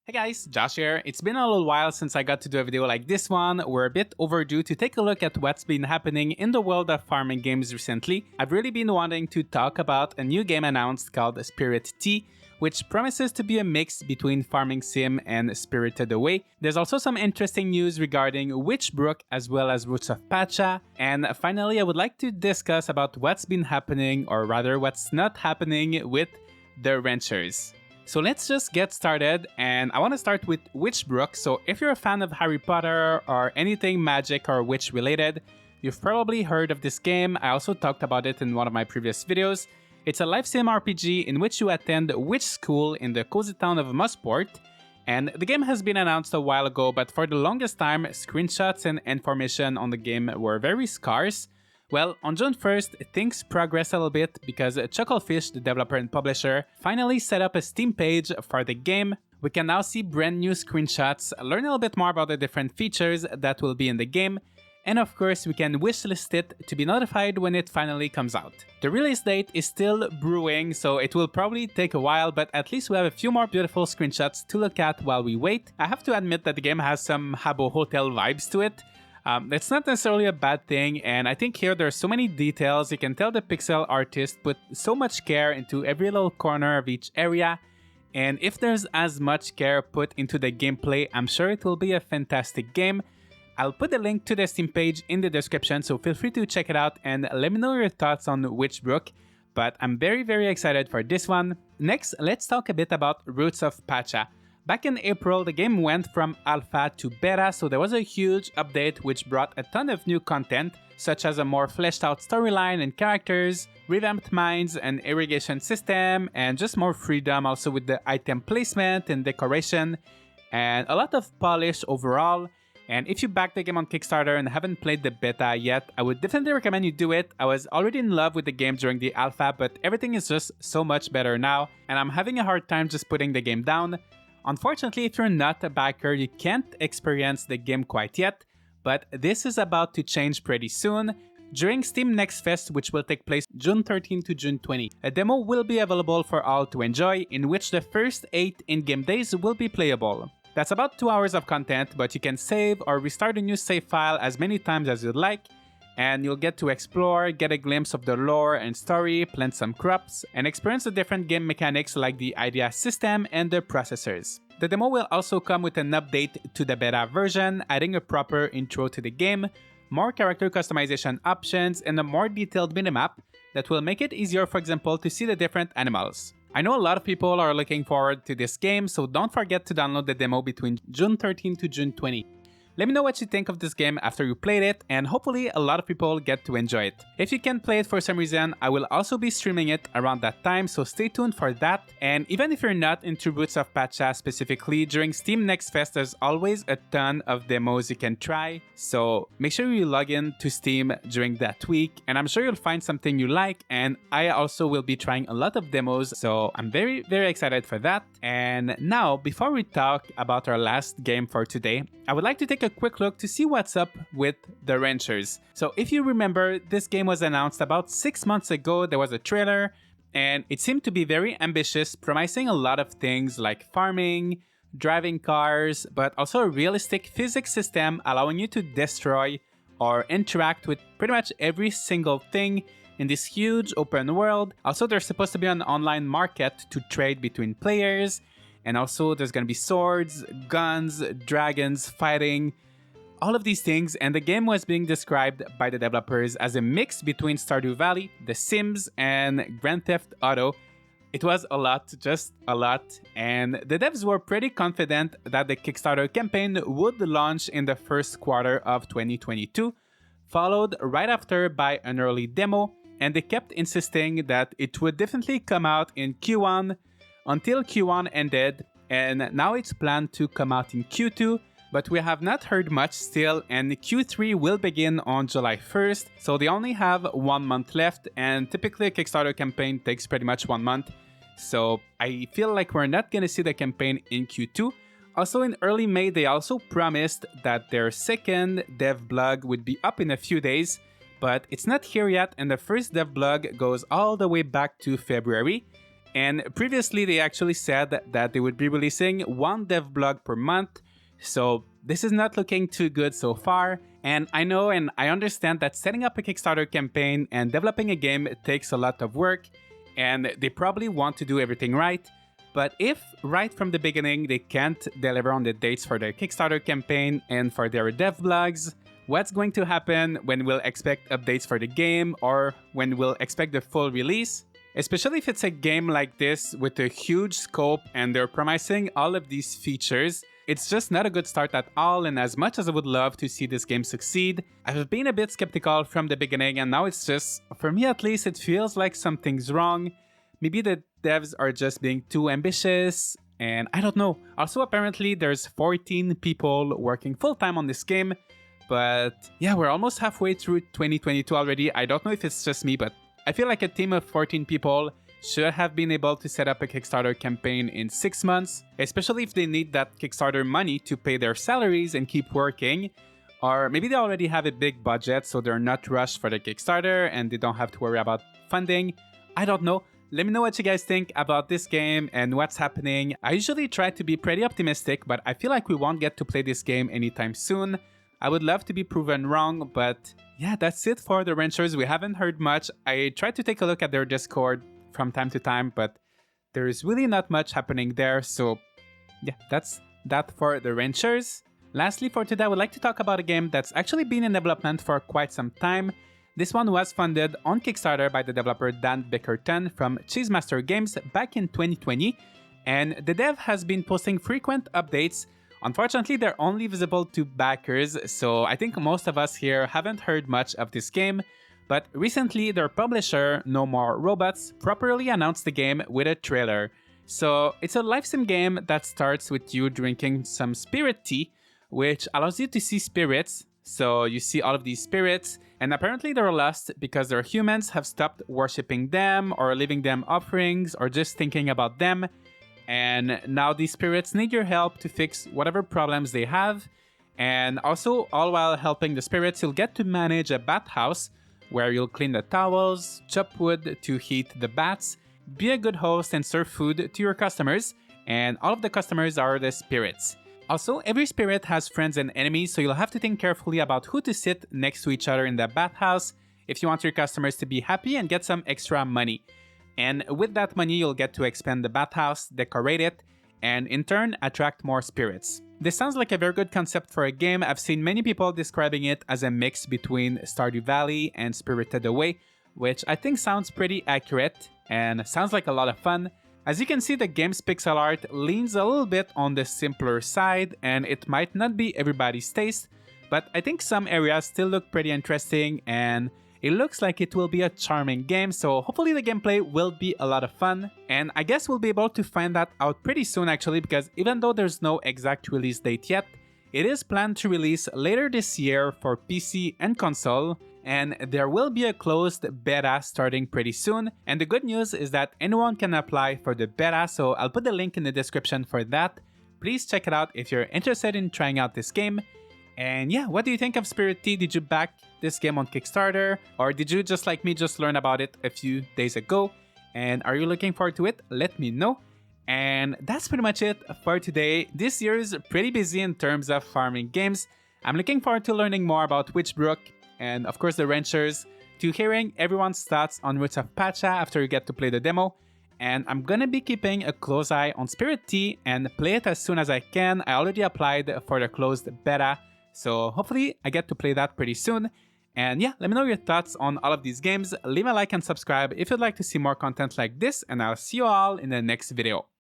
Hey guys, Josh here. It's been a little while since I got to do a video like this one. We're a bit overdue to take a look at what's been happening in the world of farming games recently. I've really been wanting to talk about a new game announced called Spirittea, which promises to be a mix between Farming Sim and Spirited Away. There's also some interesting news regarding Witchbrook as well as Roots of Pacha. And finally, I would like to discuss about what's been happening, or rather what's not happening with the ranchers. So let's just get started, and I want to start with Witchbrook. So if you're a fan of Harry Potter or anything magic or witch related, you've probably heard of this game. I also talked about it in one of my previous videos. It's a live sim RPG in which you attend witch school in the cozy town of Mosport, and the game has been announced a while ago, but for the longest time, screenshots and information on the game were very scarce. Well, on June 1st, things progressed a little bit because Chucklefish, the developer and publisher, finally set up a Steam page for the game. We can now see brand new screenshots, learn a little bit more about the different features that will be in the game, and of course we can wishlist it to be notified when it finally comes out. The release date is still brewing, so it will probably take a while, but at least we have a few more beautiful screenshots to look at while we wait. I have to admit that the game has some Habbo Hotel vibes to it. It's not necessarily a bad thing, and I think here there are so many details. You can tell the pixel artist put so much care into every little corner of each area, and if there's as much care put into the gameplay, I'm sure it will be a fantastic game. I'll put the link to the Steam page in the description, so feel free to check it out and let me know your thoughts on Witchbrook, but I'm very excited for this one. Next, let's talk a bit about Roots of Pacha. Back in April, the game went from alpha to beta, so there was a huge update which brought a ton of new content, such as a more fleshed out storyline and characters, revamped mines and irrigation system, and just more freedom also with the item placement and decoration, and a lot of polish overall. And if you back the game on Kickstarter and haven't played the beta yet, I would definitely recommend you do it. I was already in love with the game during the alpha, but everything is just so much better now, and I'm having a hard time just putting the game down. Unfortunately, if you're not a backer, you can't experience the game quite yet, but this is about to change pretty soon. During Steam Next Fest, which will take place June 13 to June 20, a demo will be available for all to enjoy, in which the first 8 in-game days will be playable. That's about 2 hours of content, but you can save or restart a new save file as many times as you'd like, and you'll get to explore, get a glimpse of the lore and story, plant some crops, and experience the different game mechanics like the idea system and the processors. The demo will also come with an update to the beta version, adding a proper intro to the game, more character customization options, and a more detailed minimap that will make it easier, for example, to see the different animals. I know a lot of people are looking forward to this game, so don't forget to download the demo between June 13 to June 20. Let me know what you think of this game after you played it, and hopefully a lot of people get to enjoy it. If you can't play it for some reason, I will also be streaming it around that time, so stay tuned for that. And even if you're not into Roots of Pacha specifically, during Steam Next Fest there's always a ton of demos you can try, so make sure you log in to Steam during that week, and I'm sure you'll find something you like, and I also will be trying a lot of demos, so I'm very excited for that. And now, before we talk about our last game for today, I would like to take a quick look to see what's up with the ranchers. So if you remember, this game was announced about 6 months ago. There was a trailer, and it seemed to be very ambitious, promising a lot of things like farming, driving cars, but also a realistic physics system allowing you to destroy or interact with pretty much every single thing in this huge open world. Also, there's supposed to be an online market to trade between players, and also there's gonna be swords, guns, dragons, fighting, all of these things. And the game was being described by the developers as a mix between Stardew Valley, The Sims, and Grand Theft Auto. It was a lot, just a lot, and the devs were pretty confident that the Kickstarter campaign would launch in the first quarter of 2022, followed right after by an early demo, and they kept insisting that it would definitely come out in Q1 until Q1 ended, and now it's planned to come out in Q2, but we have not heard much still, and Q3 will begin on July 1st, so they only have 1 month left, and typically a Kickstarter campaign takes pretty much 1 month, so I feel like we're not gonna see the campaign in Q2. Also in early May, they also promised that their second dev blog would be up in a few days, but it's not here yet, and the first dev blog goes all the way back to February, And previously, they actually said that they would be releasing one dev blog per month. So this is not looking too good so far. And I know and I understand that setting up a Kickstarter campaign and developing a game takes a lot of work. And they probably want to do everything right. But if right from the beginning they can't deliver on the dates for their Kickstarter campaign and for their dev blogs, what's going to happen when we'll expect updates for the game or when we'll expect the full release? Especially if it's a game like this with a huge scope and they're promising all of these features, it's just not a good start at all. And as much as I would love to see this game succeed, I've been a bit skeptical from the beginning, and now it's just, for me at least, it feels like something's wrong. Maybe the devs are just being too ambitious, and I don't know. Also, apparently there's 14 people working full-time on this game, but yeah, we're almost halfway through 2022 already. I don't know if it's just me, but I feel like a team of 14 people should have been able to set up a Kickstarter campaign in 6 months, especially if they need that Kickstarter money to pay their salaries and keep working. Or maybe they already have a big budget, so they're not rushed for the Kickstarter and they don't have to worry about funding. I don't know. Let me know what you guys think about this game and what's happening. I usually try to be pretty optimistic, but I feel like we won't get to play this game anytime soon. I would love to be proven wrong, but yeah, that's it for the Ranchers. We haven't heard much. I tried to take a look at their Discord from time to time, but there's really not much happening there. So yeah, that's that for the Ranchers. Lastly, for today, I would like to talk about a game that's actually been in development for quite some time. This one was funded on Kickstarter by the developer Dan Bickerton from Cheesemaster Games back in 2020, and the dev has been posting frequent updates. Unfortunately, they're only visible to backers, so I think most of us here haven't heard much of this game, but recently their publisher, No More Robots, properly announced the game with a trailer. So it's a life sim game that starts with you drinking some spirit tea, which allows you to see spirits. So you see all of these spirits, and apparently they're lost because their humans have stopped worshipping them or leaving them offerings or just thinking about them. And now these spirits need your help to fix whatever problems they have. And also, all while helping the spirits, you'll get to manage a bathhouse where you'll clean the towels, chop wood to heat the baths, be a good host and serve food to your customers. And all of the customers are the spirits. Also, every spirit has friends and enemies, so you'll have to think carefully about who to sit next to each other in the bathhouse if you want your customers to be happy and get some extra money. And with that money, you'll get to expand the bathhouse, decorate it, and in turn, attract more spirits. This sounds like a very good concept for a game. I've seen many people describing it as a mix between Stardew Valley and Spirited Away, which I think sounds pretty accurate and sounds like a lot of fun. As you can see, the game's pixel art leans a little bit on the simpler side, and it might not be everybody's taste, but I think some areas still look pretty interesting, and it looks like it will be a charming game, so hopefully the gameplay will be a lot of fun. And I guess we'll be able to find that out pretty soon actually, because even though there's no exact release date yet, it is planned to release later this year for PC and console, and there will be a closed beta starting pretty soon. And the good news is that anyone can apply for the beta, so I'll put the link in the description for that. Please check it out if you're interested in trying out this game. And yeah, what do you think of Spirittea? Did you back this game on Kickstarter? Or did you, just like me, just learn about it a few days ago? And are you looking forward to it? Let me know. And that's pretty much it for today. This year is pretty busy in terms of farming games. I'm looking forward to learning more about Witchbrook and of course the Ranchers, to hearing everyone's thoughts on Roots of Pacha after you get to play the demo. And I'm gonna be keeping a close eye on Spirittea and play it as soon as I can. I already applied for the closed beta, so hopefully I get to play that pretty soon. And yeah, let me know your thoughts on all of these games. Leave a like and subscribe if you'd like to see more content like this, and I'll see you all in the next video.